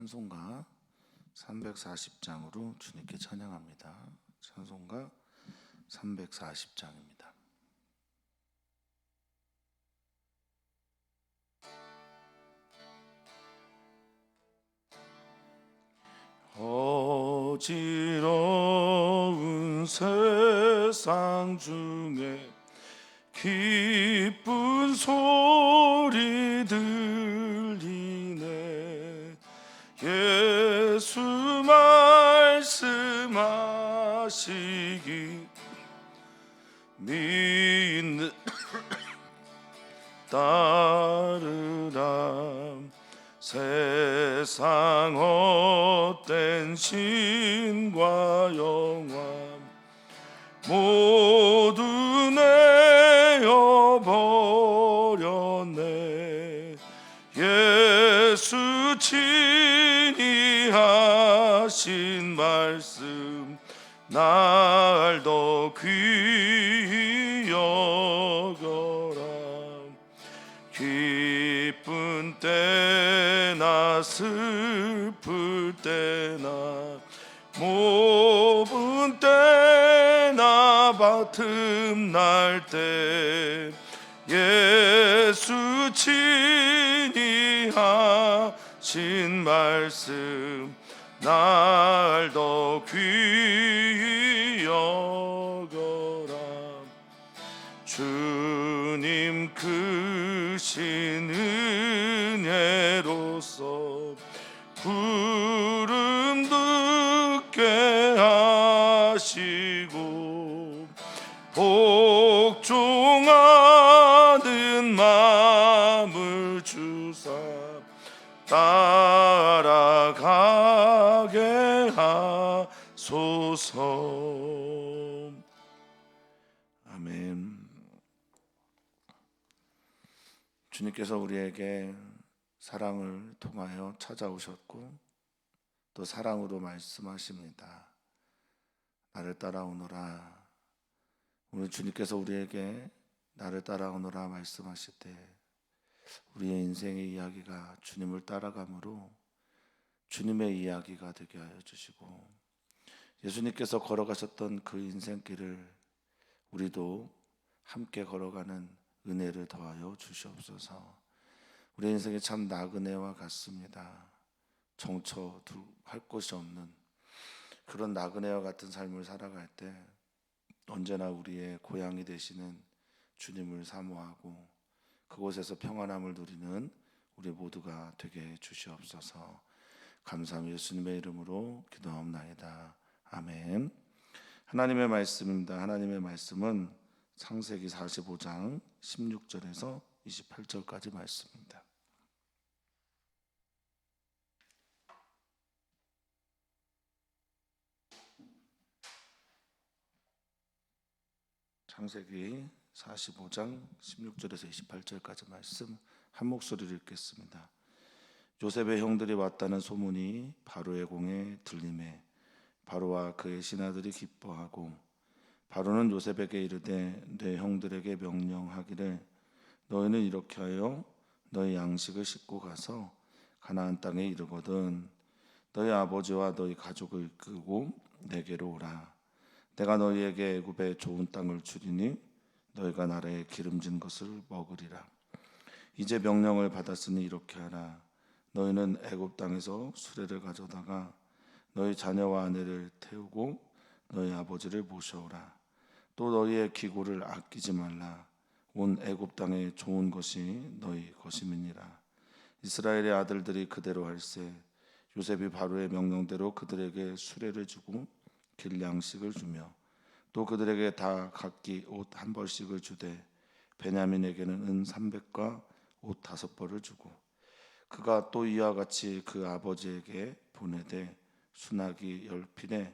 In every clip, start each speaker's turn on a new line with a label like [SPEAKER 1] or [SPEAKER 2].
[SPEAKER 1] 찬송가 340장으로 주님께 찬양합니다. 찬송가 340장입니다. 어지러운 세상 중에 기쁜 소리 들리네. 예수 말씀하시기 믿는 따르라. 세상 헛된 신과 영화 모두 내어버렸네. 예수 친히 하신 말씀 날 더 귀히 여겨라. 기쁜 때나 슬플 때나 모든 때나 바틈날 때 예수 친히 하신 말씀 날 더 귀히 여겨라. 주님 크신 은혜로서 부름 듣게 하시고 복종하는 마음을 주사 따라가게 하소서. 아멘. 주님께서 우리에게 사랑을 통하여 찾아오셨고 또 사랑으로 말씀하십니다. 나를 따라오너라. 오늘 주님께서 우리에게 나를 따라오너라 말씀하실 때 우리의 인생의 이야기가 주님을 따라감으로 주님의 이야기가 되게 하여 주시고, 예수님께서 걸어가셨던 그 인생길을 우리도 함께 걸어가는 은혜를 더하여 주시옵소서. 우리 인생이 참 나그네와 같습니다. 정처할 곳이 없는 그런 나그네와 같은 삶을 살아갈 때 언제나 우리의 고향이 되시는 주님을 사모하고 그곳에서 평안함을 누리는 우리 모두가 되게 해 주시옵소서. 감사하며 예수님의 이름으로 기도하옵나이다. 아멘. 하나님의 말씀입니다. 하나님의 말씀은 창세기 45장 16절에서 28절까지 말씀입니다. 창세기 45장 16절에서 28절까지 말씀 한 목소리로 읽겠습니다. 요셉의 형들이 왔다는 소문이 바로의 공에 들리매 바로와 그의 신하들이 기뻐하고 바로는 요셉에게 이르되 내 형들에게 명령하기를 너희는 이렇게 하여 너희 양식을 싣고 가서 가나안 땅에 이르거든 너희 아버지와 너희 가족을 이끌고 내게로 오라. 내가 너희에게 애굽의 좋은 땅을 주리니 너희가 나라의 기름진 것을 먹으리라. 이제 명령을 받았으니 이렇게 하라. 너희는 애굽 땅에서 수레를 가져다가 너희 자녀와 아내를 태우고 너희 아버지를 모셔오라. 또 너희의 기구를 아끼지 말라. 온 애굽 땅에 좋은 것이 너희 것임이니라. 이스라엘의 아들들이 그대로 할세. 요셉이 바로의 명령대로 그들에게 수레를 주고 길 양식을 주며 또 그들에게 다 각기 옷 한 벌씩을 주되 베냐민에게는 은 300과 옷 5벌을 주고 그가 또 이와 같이 그 아버지에게 보내되 수나기 10필에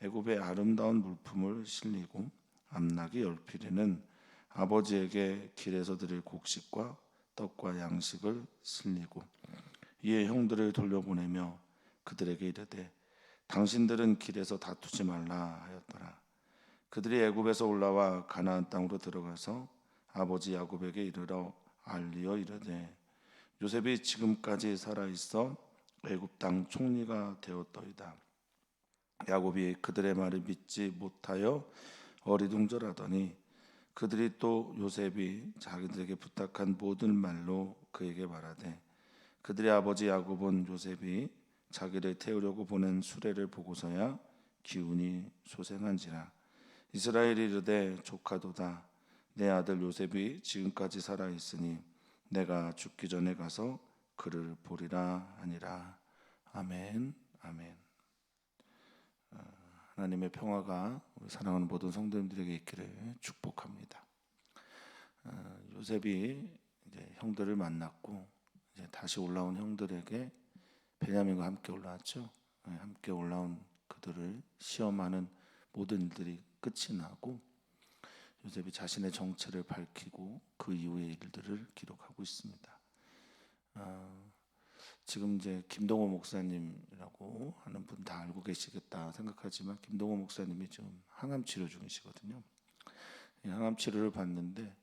[SPEAKER 1] 애굽의 아름다운 물품을 실리고 암나기 10필에는 아버지에게 길에서 드릴 곡식과 떡과 양식을 실리고 이에 형들을 돌려보내며 그들에게 이르되 당신들은 길에서 다투지 말라 하였더라. 그들이 애굽에서 올라와 가나안 땅으로 들어가서 아버지 야곱에게 이르러 알리어 이르되 요셉이 지금까지 살아있어 애굽 땅 총리가 되었더이다. 야곱이 그들의 말을 믿지 못하여 어리둥절하더니 그들이 또 요셉이 자기들에게 부탁한 모든 말로 그에게 말하되 그들의 아버지 야곱은 요셉이 자기를 태우려고 보낸 수레를 보고서야 기운이 소생한지라. 이스라엘이 이르되 조카도다. 내 아들 요셉이 지금까지 살아 있으니 내가 죽기 전에 가서 그를 보리라 하니라. 아멘. 아멘. 하나님의 평화가 우리 사랑하는 모든 성도님들에게 있기를 축복합니다. 요셉이 이제 형들을 만났고 이제 다시 올라온 형들에게 베냐민과 함께 올라왔죠. 함께 올라온 그들을 시험하는 모든 일들이 끝이 나고 요셉이 자신의 정체를 밝히고 그 이후의 일들을 기록하고 있습니다. 지금 이제 김동호 목사님이라고 하는 분 다 알고 계시겠다 생각하지만 김동호 목사님이 지금 항암 치료 중이시거든요. 항암 치료를 받는데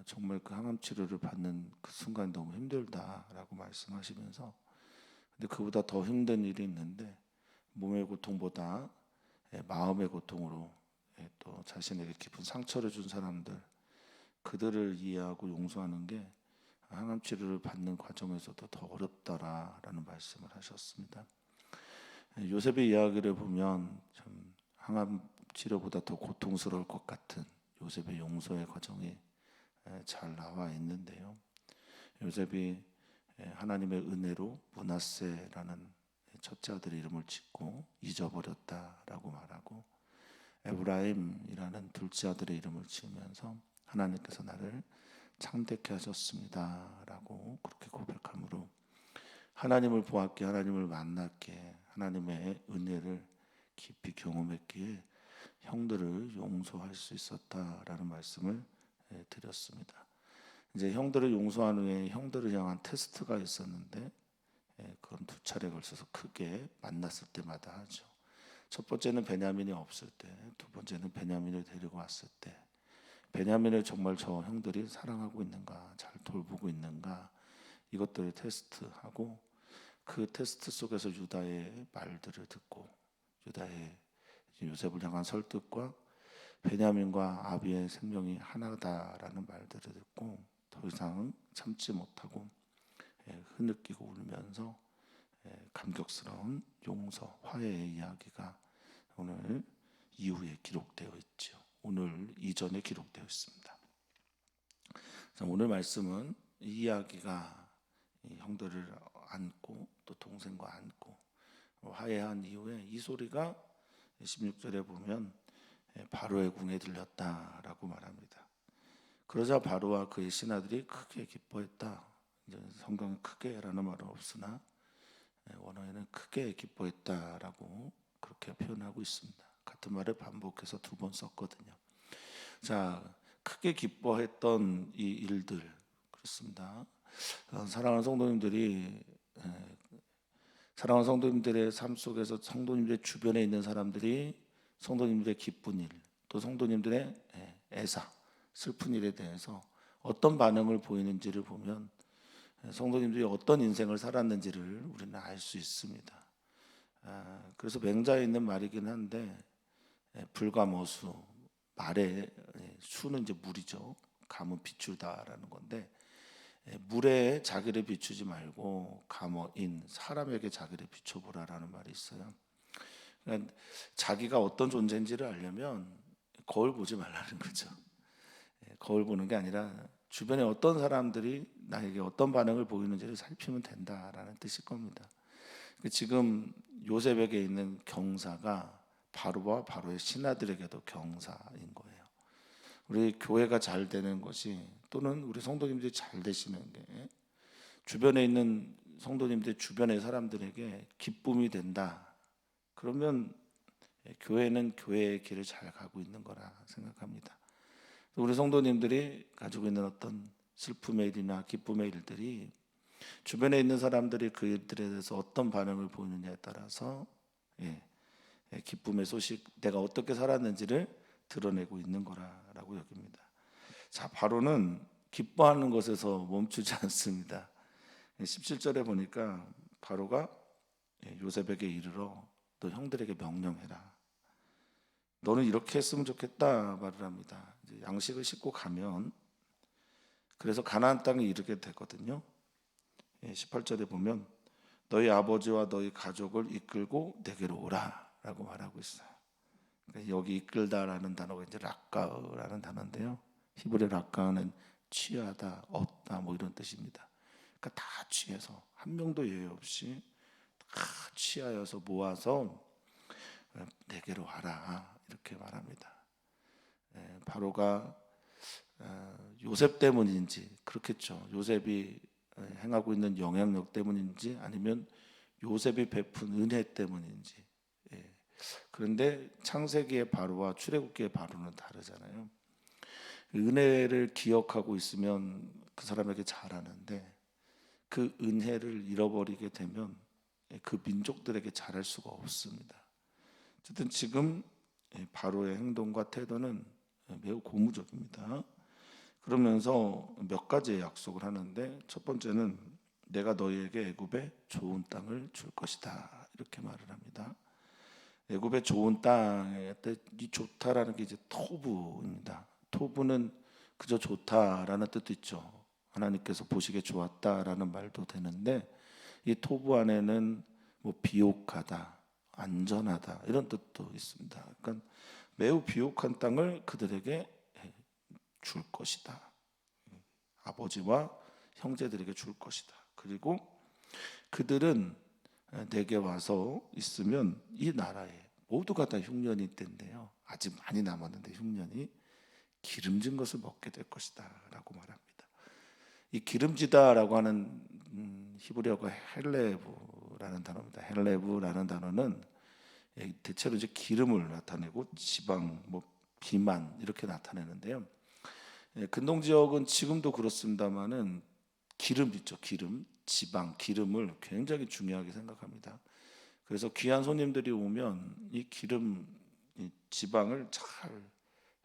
[SPEAKER 1] 정말 그 항암 치료를 받는 그 순간 너무 힘들다라고 말씀하시면서 근데 그보다 더 힘든 일이 있는데 몸의 고통보다 마음의 고통으로 또 자신에게 깊은 상처를 준 사람들 그들을 이해하고 용서하는 게 항암 치료를 받는 과정에서도 더 어렵다라는 말씀을 하셨습니다. 요셉의 이야기를 보면 참 항암 치료보다 더 고통스러울 것 같은 요셉의 용서의 과정이 잘 나와 있는데요. 요셉이 하나님의 은혜로 므낫세라는 첫째 아들의 이름을 짓고 잊어버렸다라고 말하고 에브라임이라는 둘째 아들의 이름을 지으면서 하나님께서 나를 창대케 하셨습니다라고 그렇게 고백함으로 하나님을 보았기에 하나님을 만났기에 하나님의 은혜를 깊이 경험했기에 형들을 용서할 수 있었다라는 말씀을 드렸습니다. 이제 형들을 용서한 후에 형들을 향한 테스트가 있었는데 그건 두 차례 걸쳐서 크게 만났을 때마다 하죠. 첫 번째는 베냐민이 없을 때, 두 번째는 베냐민을 데리고 왔을 때 베냐민을 정말 저 형들이 사랑하고 있는가, 잘 돌보고 있는가 이것들을 테스트하고 그 테스트 속에서 유다의 말들을 듣고 유다의 요셉을 향한 설득과 베냐민과 아비의 생명이 하나다라는 말들을 듣고 더 이상 참지 못하고 흐느끼고 울면서 감격스러운 용서, 화해의 이야기가 오늘 이후에 기록되어 있죠. 오늘 이전에 기록되어 있습니다. 오늘 말씀은 이 이야기가 형들을 안고 또 동생과 안고 화해한 이후에 이 소리가 16절에 보면 바로의 궁에 들렸다라고 말합니다. 그러자 바로와 그의 신하들이 크게 기뻐했다. 이제 성경은 크게라는 말은 없으나 원어에는 크게 기뻐했다라고 그렇게 표현하고 있습니다. 같은 말을 반복해서 두 번 썼거든요. 자, 크게 기뻐했던 이 일들 그렇습니다. 사랑하는 성도님들의 삶 속에서 성도님들의 주변에 있는 사람들이 성도님들의 기쁜 일, 또 성도님들의 애사, 슬픈 일에 대해서 어떤 반응을 보이는지를 보면 성도님들이 어떤 인생을 살았는지를 우리는 알 수 있습니다. 그래서 맹자에 있는 말이긴 한데 불가모수 말의 수는 이제 물이죠. 감은 비추다라는 건데 물에 자기를 비추지 말고 감어인 사람에게 자기를 비춰보라라는 말이 있어요. 그러니까 자기가 어떤 존재인지를 알려면 거울 보지 말라는 거죠. 거울 보는 게 아니라 주변에 어떤 사람들이 나에게 어떤 반응을 보이는지를 살피면 된다라는 뜻일 겁니다. 지금 요셉에게 있는 경사가 바로와 바로의 신하들에게도 경사인 거예요. 우리 교회가 잘 되는 것이 또는 우리 성도님들이 잘 되시는 게 주변에 있는 성도님들 주변의 사람들에게 기쁨이 된다. 그러면 교회는 교회의 길을 잘 가고 있는 거라 생각합니다. 우리 성도님들이 가지고 있는 어떤 슬픔의 일이나 기쁨의 일들이 주변에 있는 사람들이 그 일들에 대해서 어떤 반응을 보이느냐에 따라서 기쁨의 소식, 내가 어떻게 살았는지를 드러내고 있는 거라고 여깁니다. 자, 바로는 기뻐하는 것에서 멈추지 않습니다. 17절에 보니까 바로가 요셉에게 이르러 너 형들에게 명령해라. 너는 이렇게 했으면 좋겠다 말을 합니다. 이제 양식을 싣고 가면 그래서 가나안 땅에 이르게 되거든요. 18절에 보면 너희 아버지와 너희 가족을 이끌고 내게로 오라라고 말하고 있어요. 그러니까 여기 이끌다라는 단어가 이제 락가라는 단어인데요. 히브리 락가는 취하다, 얻다 뭐 이런 뜻입니다. 그러니까 다 취해서 한 명도 예외 없이 다 취하여서 모아서 내게로 와라 이렇게 말합니다. 바로가 요셉 때문인지 그렇겠죠. 요셉이 행하고 있는 영향력 때문인지 아니면 요셉이 베푼 은혜 때문인지. 그런데 창세기의 바로와 출애굽기의 바로는 다르잖아요. 은혜를 기억하고 있으면 그 사람에게 잘하는데 그 은혜를 잃어버리게 되면 그 민족들에게 잘할 수가 없습니다. 어쨌든 지금 바로의 행동과 태도는 매우 고무적입니다. 그러면서 몇 가지의 약속을 하는데 첫 번째는 내가 너희에게 애굽의 좋은 땅을 줄 것이다 이렇게 말을 합니다. 애굽의 좋은 땅의 뜻, 이 좋다라는 게 이제 토부입니다. 토부는 그저 좋다라는 뜻도 있죠. 하나님께서 보시기에 좋았다라는 말도 되는데 이 토부 안에는 뭐 비옥하다, 안전하다 이런 뜻도 있습니다. 그러니까 매우 비옥한 땅을 그들에게 줄 것이다. 아버지와 형제들에게 줄 것이다. 그리고 그들은 내게 와서 있으면 이 나라에 모두가 다 흉년이 때인데요. 아직 많이 남았는데 흉년이 기름진 것을 먹게 될 것이다 라고 말합니다. 이 기름지다라고 하는 히브리어가 헬레브라는 단어입니다. 헬레브라는 단어는 대체로 이제 기름을 나타내고 지방, 뭐 비만 이렇게 나타내는데요. 근동 지역은 지금도 그렇습니다만은 기름 있죠. 기름, 지방, 기름을 굉장히 중요하게 생각합니다. 그래서 귀한 손님들이 오면 이 기름, 이 지방을 잘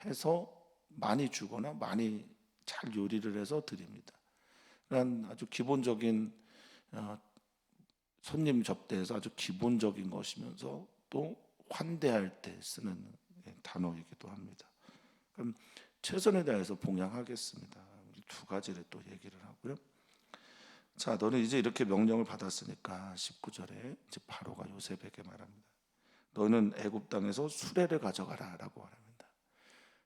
[SPEAKER 1] 해서 많이 주거나 많이 잘 요리를 해서 드립니다. 그러니까 아주 기본적인 손님 접대에서 아주 기본적인 것이면서 또 환대할 때 쓰는 단어이기도 합니다. 그럼 최선에 다해서 봉양하겠습니다. 두 가지를 또 얘기를 하고요. 자, 너는 이제 이렇게 명령을 받았으니까 19절에 이제 바로가 요셉에게 말합니다. 너는 애굽 땅에서 수레를 가져가라라고 말합니다.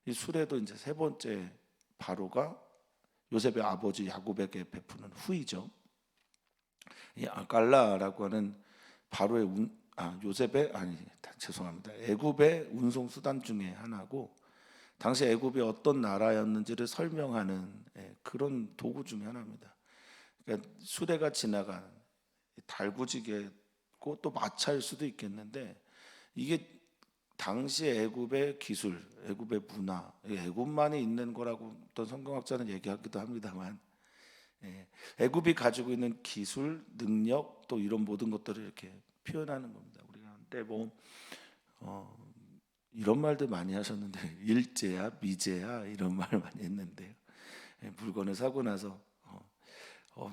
[SPEAKER 1] 이 수레도 이제 세 번째 바로가 요셉의 아버지 야곱에게 베푸는 후이죠. 이 아갈라라고 하는 바로의 요셉의 죄송합니다. 애굽의 운송 수단 중에 하나고 당시 애굽이 어떤 나라였는지를 설명하는 그런 도구 중에 하나입니다. 그러니까 수레가 지나간 달구지게고 또 마차일 수도 있겠는데 이게 당시 애굽의 기술, 애굽의 문화, 애굽만이 있는 거라고 어떤 성경학자는 얘기하기도 합니다만 애굽이 가지고 있는 기술, 능력 또 이런 모든 것들을 이렇게 표현하는 겁니다. 우리가 한때 뭐 이런 말들 많이 하셨는데 일제야, 미제야 이런 말 많이 했는데요. 물건을 사고 나서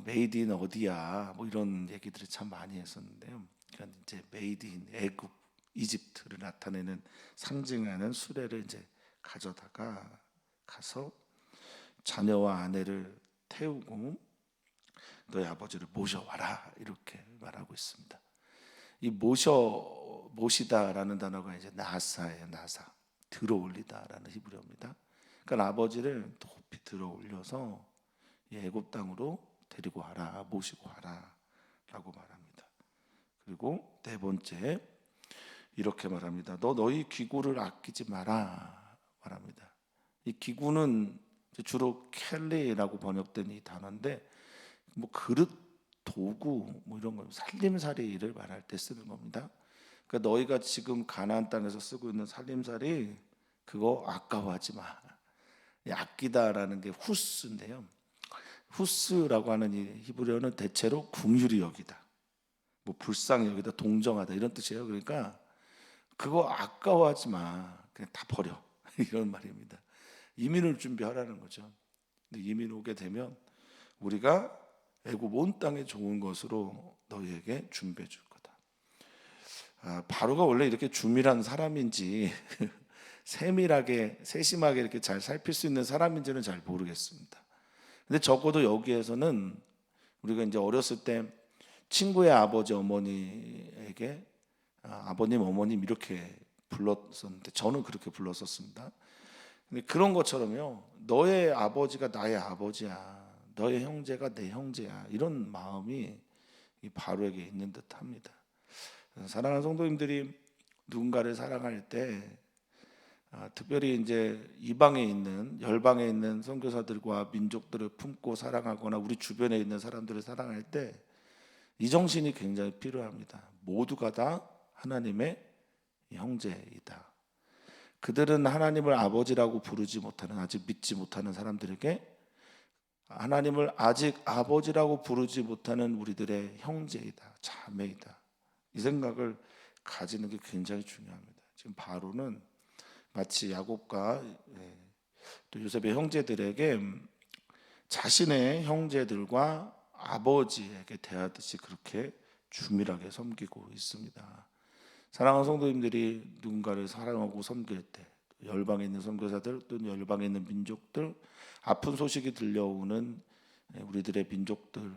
[SPEAKER 1] 메이드 인 어디야 뭐 이런 얘기들을 참 많이 했었는데요. 그러니까 이제 메이드 인 애굽, 이집트를 나타내는 상징하는 수레를 이제 가져다가 가서 자녀와 아내를 태우고 너희 아버지를 모셔와라 이렇게 말하고 있습니다. 이 모시다라는 단어가 이제 나사예요. 나사, 들어올리다라는 히브리어입니다. 그러니까 아버지를 높이 들어올려서 애굽 땅으로 데리고 와라, 모시고 와라라고 말합니다. 그리고 네 번째 이렇게 말합니다. 너희 기구를 아끼지 마라 말합니다. 이 기구는 주로 켈리라고 번역된 이 단어인데 뭐 그릇, 도구 뭐 이런 거 살림살이를 말할 때 쓰는 겁니다. 그러니까 너희가 지금 가나안 땅에서 쓰고 있는 살림살이 그거 아까워하지 마. 아끼다라는 게 후스인데요. 후스라고 하는 이 히브리어는 대체로 긍휼히 여기다, 뭐 불쌍히 여기다, 동정하다 이런 뜻이에요. 그러니까 그거 아까워하지 마. 그냥 다 버려. 이런 말입니다. 이민을 준비하라는 거죠. 근데 이민 오게 되면 우리가 애굽 온 땅에 좋은 것으로 너희에게 준비해 줄 거다. 바로가 원래 이렇게 주밀한 사람인지 세밀하게 세심하게 이렇게 잘 살필 수 있는 사람인지는 잘 모르겠습니다. 근데 적어도 여기에서는 우리가 이제 어렸을 때 친구의 아버지 어머니에게 아버님 어머님 이렇게 불렀었는데 저는 그렇게 불렀었습니다. 근데 그런 것처럼요, 너의 아버지가 나의 아버지야, 너의 형제가 내 형제야, 이런 마음이 이 바로에게 있는 듯합니다. 사랑하는 성도님들이 누군가를 사랑할 때 특별히 이제 이방에 있는 열방에 있는 선교사들과 민족들을 품고 사랑하거나 우리 주변에 있는 사람들을 사랑할 때 이 정신이 굉장히 필요합니다. 모두가 다 하나님의 형제이다. 그들은 하나님을 아버지라고 부르지 못하는, 아직 믿지 못하는 사람들에게 하나님을 아직 아버지라고 부르지 못하는 우리들의 형제이다, 자매이다. 이 생각을 가지는 게 굉장히 중요합니다. 지금 바로는 마치 야곱과 또 요셉의 형제들에게 자신의 형제들과 아버지에게 대하듯이 그렇게 주밀하게 섬기고 있습니다. 사랑하는 성도님들이 누군가를 사랑하고 섬길 때 열방에 있는 선교사들 또는 열방에 있는 민족들, 아픈 소식이 들려오는 우리들의 민족들,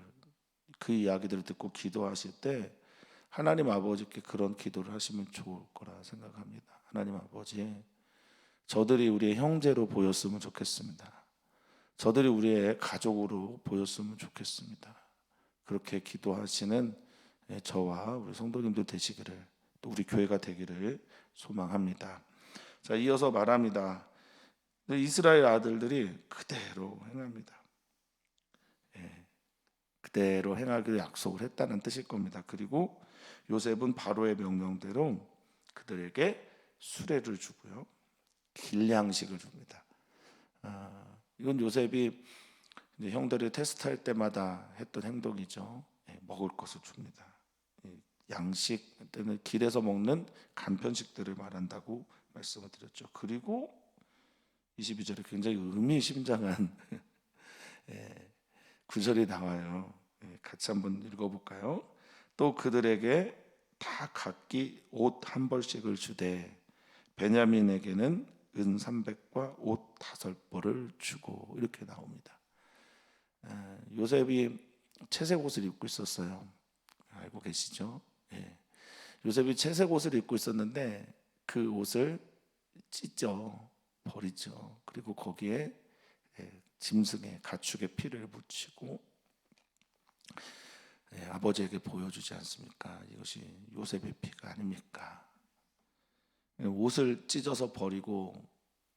[SPEAKER 1] 그 이야기들을 듣고 기도하실 때 하나님 아버지께 그런 기도를 하시면 좋을 거라 생각합니다. 하나님 아버지, 저들이 우리의 형제로 보였으면 좋겠습니다. 저들이 우리의 가족으로 보였으면 좋겠습니다. 그렇게 기도하시는 저와 우리 성도님들 되시기를, 또 우리 교회가 되기를 소망합니다. 자, 이어서 말합니다. 이스라엘 아들들이 그대로 행합니다. 그대로 행하기로 약속을 했다는 뜻일 겁니다. 그리고 요셉은 바로의 명령대로 그들에게 수레를 주고요, 길량식을 줍니다. 이건 요셉이 이제 형들을 테스트할 때마다 했던 행동이죠. 먹을 것을 줍니다. 양식 때는 길에서 먹는 간편식들을 말한다고 말씀을 드렸죠. 그리고 22절에 굉장히 의미심장한 구절이 나와요. 같이 한번 읽어볼까요? 또 그들에게 다 각기 옷 한 벌씩을 주되 베냐민에게는 은 300과 옷 5벌을 주고, 이렇게 나옵니다. 요셉이 채색 옷을 입고 있었어요. 알고 계시죠? 요셉이 채색 옷을 입고 있었는데 그 옷을 찢죠, 버리죠. 그리고 거기에 짐승의 가축의 피를 묻히고 아버지에게 보여주지 않습니까? 이것이 요셉의 피가 아닙니까? 옷을 찢어서 버리고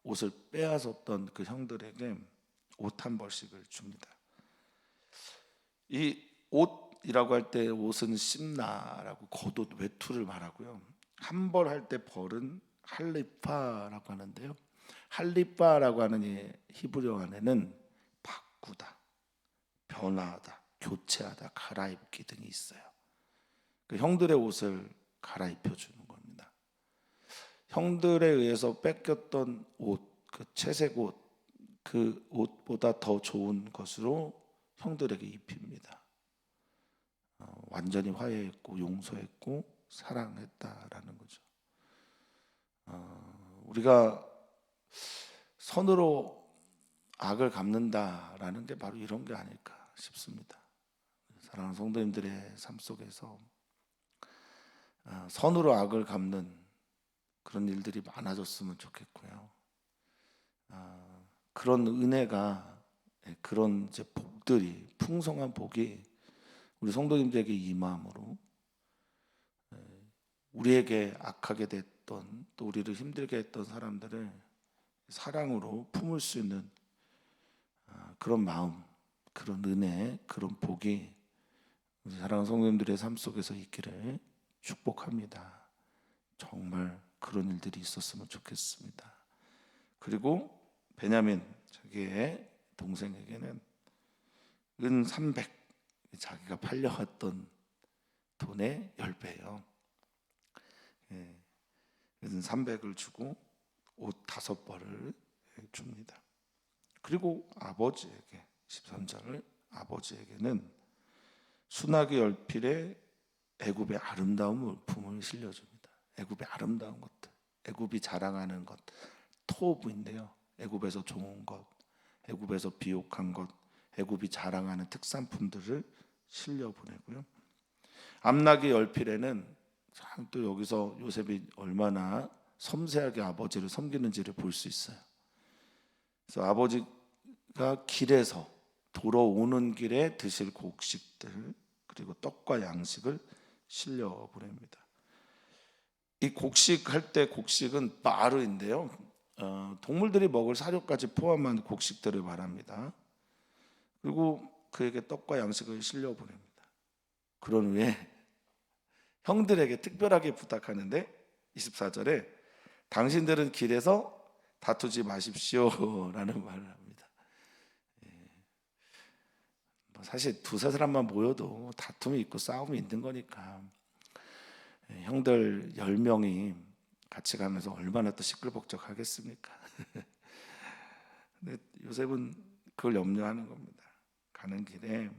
[SPEAKER 1] 옷을 빼앗았던 그 형들에게 옷 한 벌씩을 줍니다. 이 옷이라고 할 때 옷은 심나라고 겉옷 외투를 말하고요, 한 벌 할 때 벌은 할리파라고 하는데요, 할리파라고 하는 이 히브리어 안에는 바꾸다, 변화하다, 교체하다, 갈아입기 등이 있어요. 그 형들의 옷을 갈아입혀 주는 겁니다. 형들에 의해서 뺏겼던 옷, 그 채색 옷, 그 옷보다 더 좋은 것으로 형들에게 입힙니다. 완전히 화해했고 용서했고 사랑했다라는 거죠. 우리가 선으로 악을 갚는다라는 게 바로 이런 게 아닐까 싶습니다. 사랑하는 성도님들의 삶 속에서 선으로 악을 갚는 그런 일들이 많아졌으면 좋겠고요. 그런 은혜가, 그런 이제 복들이, 풍성한 복이 우리 성도님들에게 임함으로 우리에게 악하게 됐던, 또 우리를 힘들게 했던 사람들을 사랑으로 품을 수 있는 그런 마음, 그런 은혜, 그런 복이 우리 사랑하는 성도님들의 삶 속에서 있기를 축복합니다. 정말 그런 일들이 있었으면 좋겠습니다. 그리고 베냐민, 자기의 동생에게는 은 300, 자기가 팔려왔던 돈의 10배예요. 은 300을 주고 옷 5벌을 줍니다. 그리고 아버지에게, 13장을 아버지에게는 수나기 열필에 애굽의 아름다운 물품을 실려줍니다. 애굽의 아름다운 것들, 애굽이 자랑하는 것, 토브인데요. 애굽에서 좋은 것, 애굽에서 비옥한 것, 애굽이 자랑하는 특산품들을 실려 보내고요. 암나기 열필에는 참 또 여기서 요셉이 얼마나 섬세하게 아버지를 섬기는지를 볼 수 있어요. 그래서 아버지가 길에서 돌아오는 길에 드실 곡식들, 그리고 떡과 양식을 실려 보냅니다. 이 곡식 할 때 곡식은 바르인데요. 동물들이 먹을 사료까지 포함한 곡식들을 말합니다. 그리고 그에게 떡과 양식을 실려 보냅니다. 그런 후에 형들에게 특별하게 부탁하는데 24절에 당신들은 길에서 다투지 마십시오라는 말을 합니다. 사실 두세 사람만 모여도 다툼이 있고 싸움이 있는 거니까 형들 10명이 같이 가면서 얼마나 또 시끌벅적하겠습니까? 근데 요셉은 그걸 염려하는 겁니다. 가는 길에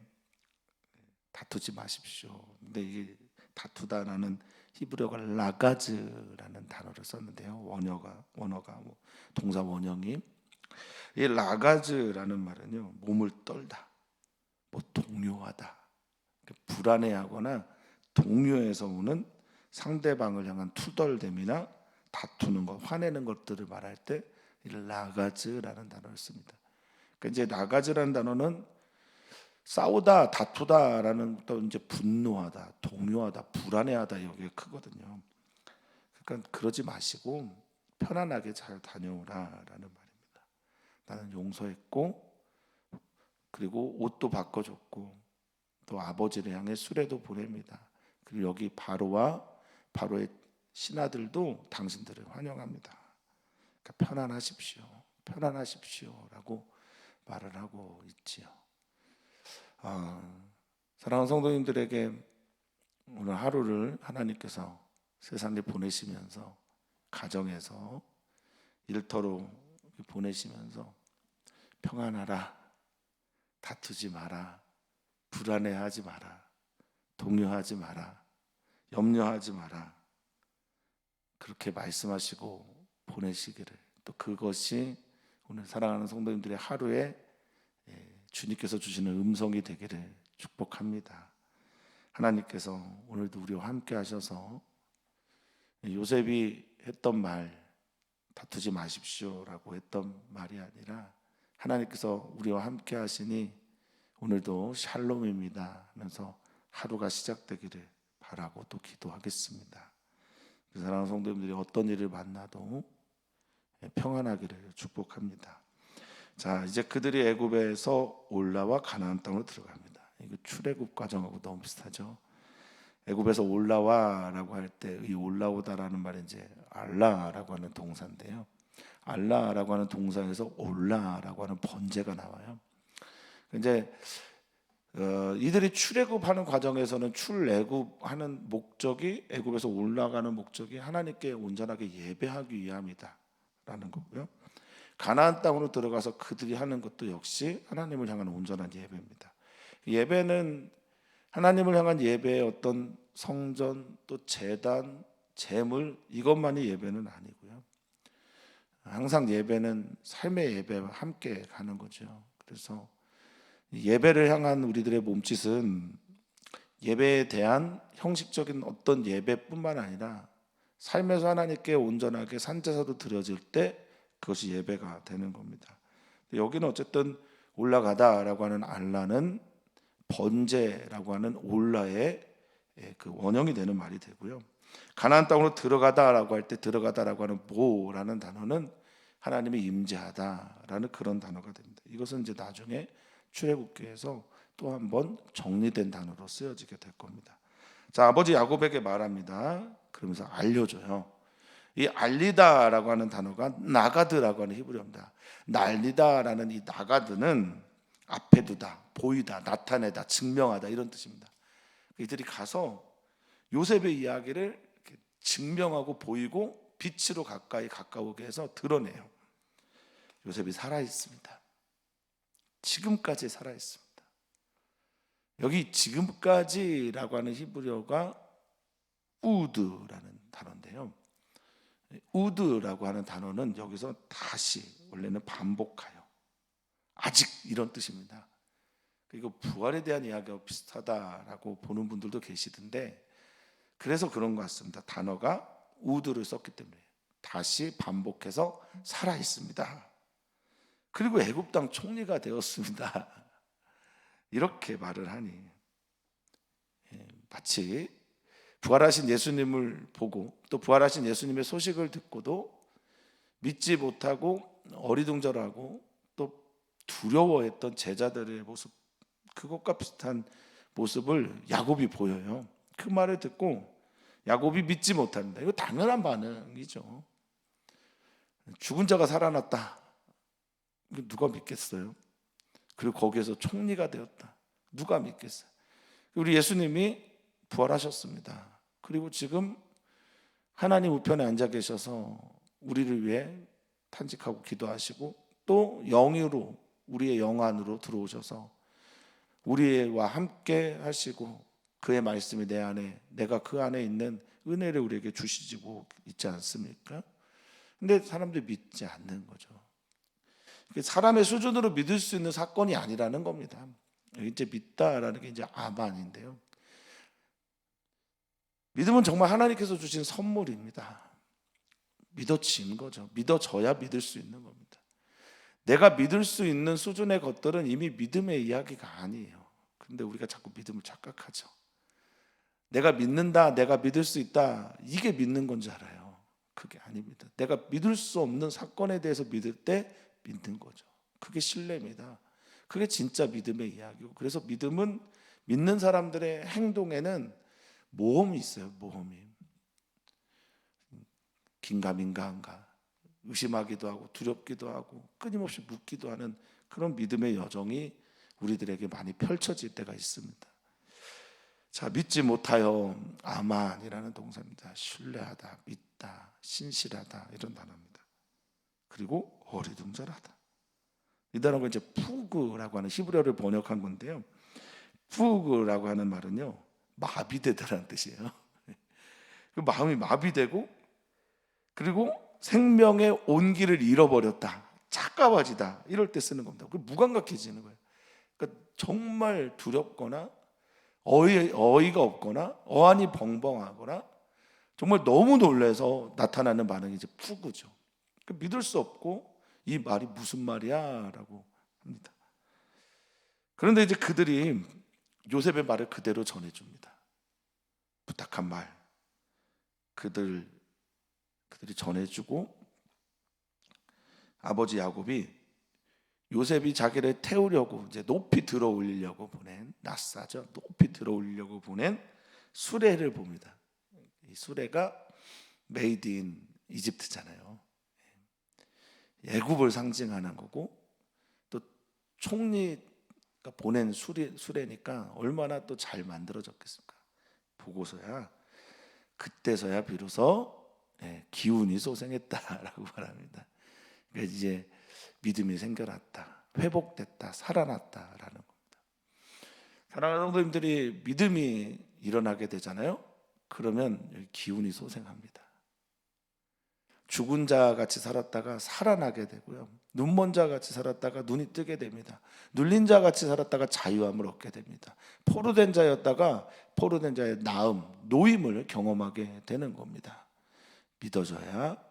[SPEAKER 1] 다투지 마십시오. 근데 이게 다투다라는 히브리어가 라가즈라는 단어를 썼는데요. 원어가 뭐 동사 원형이 이 라가즈라는 말은요, 몸을 떨다, 뭐 동요하다, 불안해하거나 동요에서 오는 상대방을 향한 투덜댐이나 다투는 것, 화내는 것들을 말할 때 이 라가즈라는 단어를 씁니다. 그러니까 이제 라가즈라는 단어는 싸우다, 다투다라는 또 이제 분노하다, 동요하다, 불안해하다 여기에 크거든요. 그러니까 그러지 마시고 편안하게 잘 다녀오라라는 말입니다. 나는 용서했고, 그리고 옷도 바꿔줬고, 또 아버지를 향해 수레도 보냅니다. 그리고 여기 바로와 바로의 신하들도 당신들을 환영합니다. 그러니까 편안하십시오라고 말을 하고 있지요. 사랑하는 성도님들에게 오늘 하루를 하나님께서 세상에 보내시면서, 가정에서 일터로 보내시면서 평안하라, 다투지 마라, 불안해하지 마라, 동요하지 마라, 염려하지 마라, 그렇게 말씀하시고 보내시기를, 또 그것이 오늘 사랑하는 성도님들의 하루에 주님께서 주시는 음성이 되기를 축복합니다. 하나님께서 오늘도 우리와 함께 하셔서 요셉이 했던 말, 다투지 마십시오라고 했던 말이 아니라 하나님께서 우리와 함께 하시니 오늘도 샬롬입니다 하면서 하루가 시작되기를 바라고 또 기도하겠습니다. 사랑하는 성도님들이 어떤 일을 만나도 평안하기를 축복합니다. 자, 이제 그들이 애굽에서 올라와 가나안 땅으로 들어갑니다. 이거 출애굽 과정하고 너무 비슷하죠. 애굽에서 올라와라고 할 때 이 올라오다라는 말이 이제 알라라고 하는 동사인데요. 알라라고 하는 동사에서 올라라고 하는 번제가 나와요. 이제 이들이 출애굽하는 과정에서는 출애굽하는 목적이, 애굽에서 올라가는 목적이 하나님께 온전하게 예배하기 위함이다라는 거고요. 가나안 땅으로 들어가서 그들이 하는 것도 역시 하나님을 향한 온전한 예배입니다. 예배는 하나님을 향한 예배의 어떤 성전, 또 제단, 제물, 이것만이 예배는 아니고요. 항상 예배는 삶의 예배와 함께 가는 거죠. 그래서 예배를 향한 우리들의 몸짓은 예배에 대한 형식적인 어떤 예배뿐만 아니라 삶에서 하나님께 온전하게 산제사도 드려질 때 그것이 예배가 되는 겁니다. 여기는 어쨌든 올라가다라고 하는 알라는 번제라고 하는 올라의 그 원형이 되는 말이 되고요. 가나안 땅으로 들어가다라고 할 때 들어가다라고 하는 보라는 단어는 하나님이 임재하다라는 그런 단어가 됩니다. 이것은 이제 나중에 출애굽기에서 또 한 번 정리된 단어로 쓰여지게 될 겁니다. 자, 아버지 야곱에게 말합니다. 그러면서 알려줘요. 이 알리다라고 하는 단어가 나가드라고 하는 히브리어입니다. 날리다라는 이 나가드는 앞에 두다, 보이다, 나타내다, 증명하다 이런 뜻입니다. 이들이 가서 요셉의 이야기를 증명하고 보이고 빛으로 가까우게 해서 드러내요. 요셉이 살아있습니다. 지금까지 살아있습니다. 여기 지금까지라고 하는 히브리어가 우드라는 단어인데요. 단어인데요. 우드라고 하는 단어는 여기서 다시, 원래는 반복하여, 아직, 이런 뜻입니다. 그리고 부활에 대한 이야기가 비슷하다라고 보는 분들도 계시던데, 그래서 그런 것 같습니다. 단어가 우드를 썼기 때문에 다시 반복해서 살아 있습니다. 그리고 애굽 땅 총리가 되었습니다. 이렇게 말을 하니 마치 부활하신 예수님을 보고 또 부활하신 예수님의 소식을 듣고도 믿지 못하고 어리둥절하고 또 두려워했던 제자들의 모습, 그것과 비슷한 모습을 야곱이 보여요. 그 말을 듣고 야곱이 믿지 못합니다. 이거 당연한 반응이죠. 죽은 자가 살아났다. 누가 믿겠어요? 그리고 거기에서 총리가 되었다. 누가 믿겠어요? 우리 예수님이 부활하셨습니다. 그리고 지금 하나님 우편에 앉아 계셔서 우리를 위해 탄식하고 기도하시고 또 영으로 우리의 영 안으로 들어오셔서 우리와 함께 하시고 그의 말씀이 내 안에, 내가 그 안에 있는 은혜를 우리에게 주시고 있지 않습니까? 근데 사람들이 믿지 않는 거죠. 사람의 수준으로 믿을 수 있는 사건이 아니라는 겁니다. 이제 믿다라는 게 이제 아만인데요. 믿음은 정말 하나님께서 주신 선물입니다. 믿어진 거죠. 믿어져야 믿을 수 있는 겁니다. 내가 믿을 수 있는 수준의 것들은 이미 믿음의 이야기가 아니에요. 그런데 우리가 자꾸 믿음을 착각하죠. 내가 믿는다, 내가 믿을 수 있다, 이게 믿는 건 줄 알아요. 그게 아닙니다. 내가 믿을 수 없는 사건에 대해서 믿을 때 믿는 거죠. 그게 신뢰입니다. 그게 진짜 믿음의 이야기고, 그래서 믿음은 믿는 사람들의 행동에는 모험이 있어요. 모험이 긴가민가한가, 의심하기도 하고 두렵기도 하고 끊임없이 묻기도 하는 그런 믿음의 여정이 우리들에게 많이 펼쳐질 때가 있습니다. 자, 믿지 못하여 아만이라는 동사입니다. 신뢰하다, 믿다, 신실하다, 이런 단어입니다. 그리고 어리둥절하다. 이 단어가 이제 푸그라고 하는 히브리어를 번역한 건데요. 푸그라고 하는 말은요, 마비되다라는 뜻이에요. 그 마음이 마비되고 그리고 생명의 온기를 잃어버렸다, 차가워지다, 이럴 때 쓰는 겁니다. 그 무감각해지는 거예요. 그러니까 정말 두렵거나 어이가 없거나 어안이 벙벙하거나 정말 너무 놀라서 나타나는 반응이 이제 푸그죠. 믿을 수 없고 이 말이 무슨 말이야 라고 합니다. 그런데 이제 그들이 요셉의 말을 그대로 전해줍니다. 부탁한 말 그들이 전해주고, 아버지 야곱이 요셉이 자기를 태우려고 이제 높이 들어 올리려고 보낸, 낫사죠, 높이 들어 올리려고 보낸 수레를 봅니다. 이 수레가 메이드 인 이집트잖아요. 애굽을 상징하는 거고, 또 총리가 보낸 수레니까 얼마나 또 잘 만들어졌겠습니까? 보고서야, 그때서야 비로소 기운이 솟생했다라고 말합니다. 그러니까 이제 믿음이 생겨났다, 회복됐다, 살아났다라는 겁니다. 사랑하는 성도님들이 믿음이 일어나게 되잖아요. 그러면 기운이 솟생합니다. 죽은 자 같이 살았다가 살아나게 되고요. 눈먼 자 같이 살았다가 눈이 뜨게 됩니다. 눌린 자 같이 살았다가 자유함을 얻게 됩니다. 포로된 자였다가 포로된 자의 나음, 노임을 경험하게 되는 겁니다. 믿어져야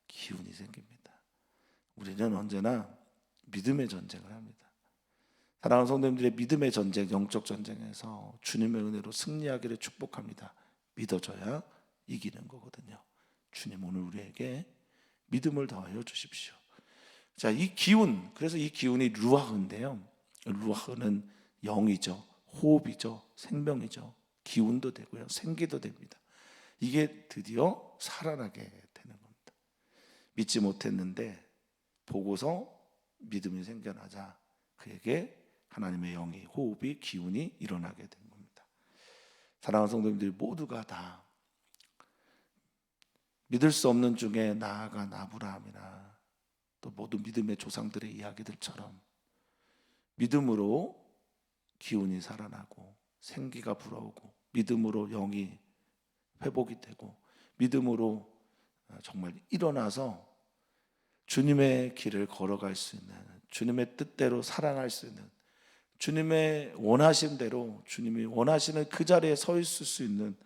[SPEAKER 1] 기운이 생깁니다. 우리는 언제나 믿음의 전쟁을 합니다. 사랑하는 성도님들의 믿음의 전쟁, 영적 전쟁에서 주님의 은혜로 승리하기를 축복합니다. 믿어져야 이기는 거거든요. 주님 오늘 우리에게 믿음을 더하여 주십시오. 자, 이 기운, 그래서 이 기운이 루아흐인데요. 루아흐는 영이죠, 호흡이죠, 생명이죠. 기운도 되고요, 생기도 됩니다. 이게 드디어 살아나게 되는 겁니다. 믿지 못했는데 보고서 믿음이 생겨나자 그에게 하나님의 영이, 호흡이, 기운이 일어나게 된 겁니다. 사랑하는 성도님들 모두가 다 믿을 수 없는 중에 나아간 아브라함이나 또 모든 믿음의 조상들의 이야기들처럼 믿음으로 기운이 살아나고 생기가 불어오고 믿음으로 영이 회복이 되고 믿음으로 정말 일어나서 주님의 길을 걸어갈 수 있는, 주님의 뜻대로 살아갈 수 있는, 주님의 원하신 대로 주님이 원하시는 그 자리에 서 있을 수 있는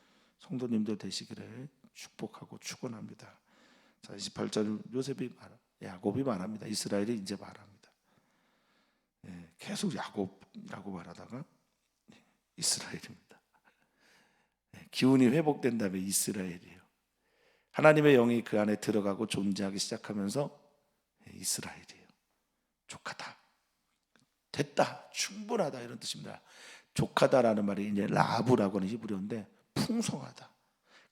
[SPEAKER 1] 성도님들 되시기를 축복하고 축원합니다. 자, 28절 야곱이 말합니다. 이스라엘이 이제 말합니다. 계속 야곱 말하다가 이스라엘입니다. 기운이 회복된 다음에 이스라엘이에요. 하나님의 영이 그 안에 들어가고 존재하기 시작하면서 이스라엘이에요. 족하다, 됐다, 충분하다 이런 뜻입니다. 족하다라는 말이 이제 라브라고 하는 히브리어인데 풍성하다,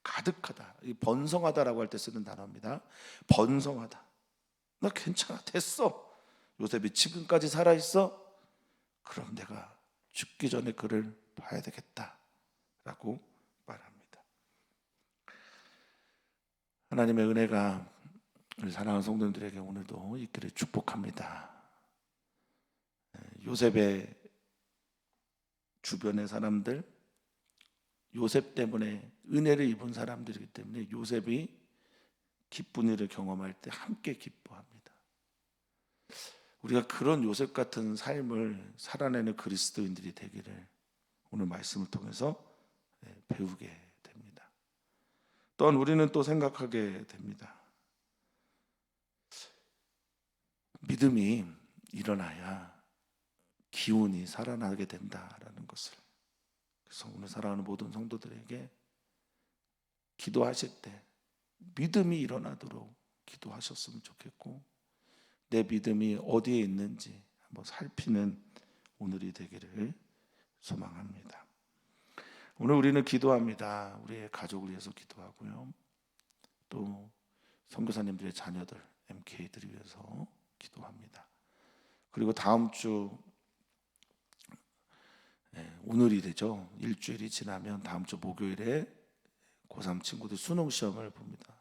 [SPEAKER 1] 가득하다, 번성하다라고 할 때 쓰는 단어입니다. 번성하다. 나 괜찮아, 됐어. 요셉이 지금까지 살아있어? 그럼 내가 죽기 전에 그를 봐야 되겠다라고 말합니다. 하나님의 은혜가 우리 사랑하는 성도님들에게 오늘도 있기를 축복합니다. 요셉의 주변의 사람들, 요셉 때문에 은혜를 입은 사람들이기 때문에 요셉이 기쁜 일을 경험할 때 함께 기뻐합니다. 우리가 그런 요셉 같은 삶을 살아내는 그리스도인들이 되기를 오늘 말씀을 통해서 배우게 됩니다. 또한 우리는 또 생각하게 됩니다. 믿음이 일어나야 기운이 살아나게 된다라는 것을. 그래서 오늘 사랑하는 모든 성도들에게 기도하실 때 믿음이 일어나도록 기도하셨으면 좋겠고, 내 믿음이 어디에 있는지 한번 살피는 오늘이 되기를 소망합니다. 오늘 우리는 기도합니다. 우리의 가족을 위해서 기도하고요, 또 선교사님들의 자녀들, MK들을 위해서 기도합니다. 그리고 다음 주 오늘이 되죠. 일주일이 지나면 다음 주 목요일에 고3 친구들 수능 시험을 봅니다.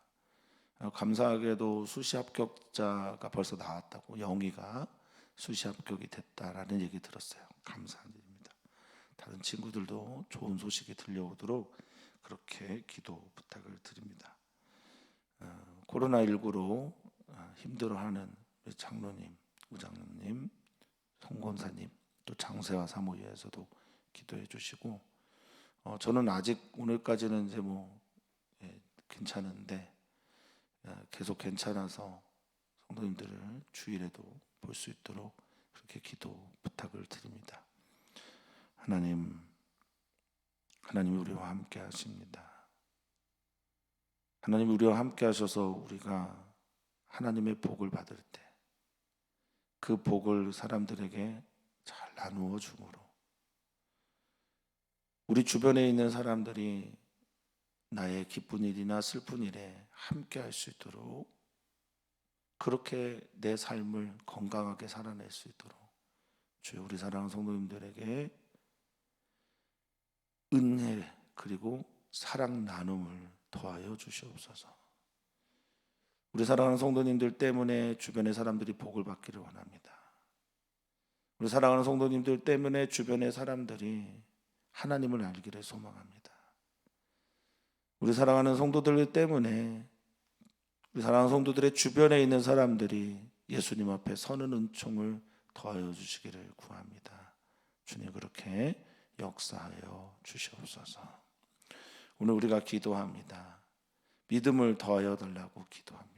[SPEAKER 1] 감사하게도 수시 합격자가 벌써 나왔다고, 영희가 수시 합격이 됐다라는 얘기 들었어요. 감사한 일입니다. 다른 친구들도 좋은 소식이 들려오도록 그렇게 기도 부탁을 드립니다. 코로나19로 힘들어하는 장로님, 우장로님, 송권사님, 또 장세화 사모예에서도 기도해 주시고, 저는 아직 오늘까지는 이제 괜찮은데 계속 괜찮아서 성도님들을 주일에도 볼 수 있도록 그렇게 기도 부탁을 드립니다. 하나님이 우리와 함께 하십니다. 하나님이 우리와 함께 하셔서 우리가 하나님의 복을 받을 때 그 복을 사람들에게 잘 나누어 주므로 우리 주변에 있는 사람들이 나의 기쁜 일이나 슬픈 일에 함께 할 수 있도록, 그렇게 내 삶을 건강하게 살아낼 수 있도록 주여 우리 사랑하는 성도님들에게 은혜 그리고 사랑 나눔을 더하여 주시옵소서. 우리 사랑하는 성도님들 때문에 주변의 사람들이 복을 받기를 원합니다. 우리 사랑하는 성도님들 때문에 주변의 사람들이 하나님을 알기를 소망합니다. 우리 사랑하는 성도들 때문에 우리 사랑하는 성도들의 주변에 있는 사람들이 예수님 앞에 서는 은총을 더하여 주시기를 구합니다. 주님 그렇게 역사하여 주시옵소서. 오늘 우리가 기도합니다. 믿음을 더하여 달라고 기도합니다.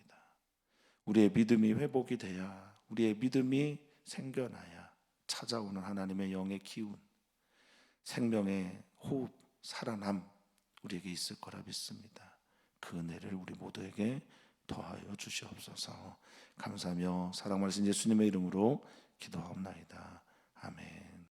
[SPEAKER 1] 우리의 믿음이 회복이 돼야, 우리의 믿음이 생겨나야 찾아오는 하나님의 영의 기운, 생명의 호흡, 살아남 우리에게 있을 거라 믿습니다. 그 은혜를 우리 모두에게 더하여 주시옵소서. 감사하며 사랑하신 예수님의 이름으로 기도하옵나이다. 아멘.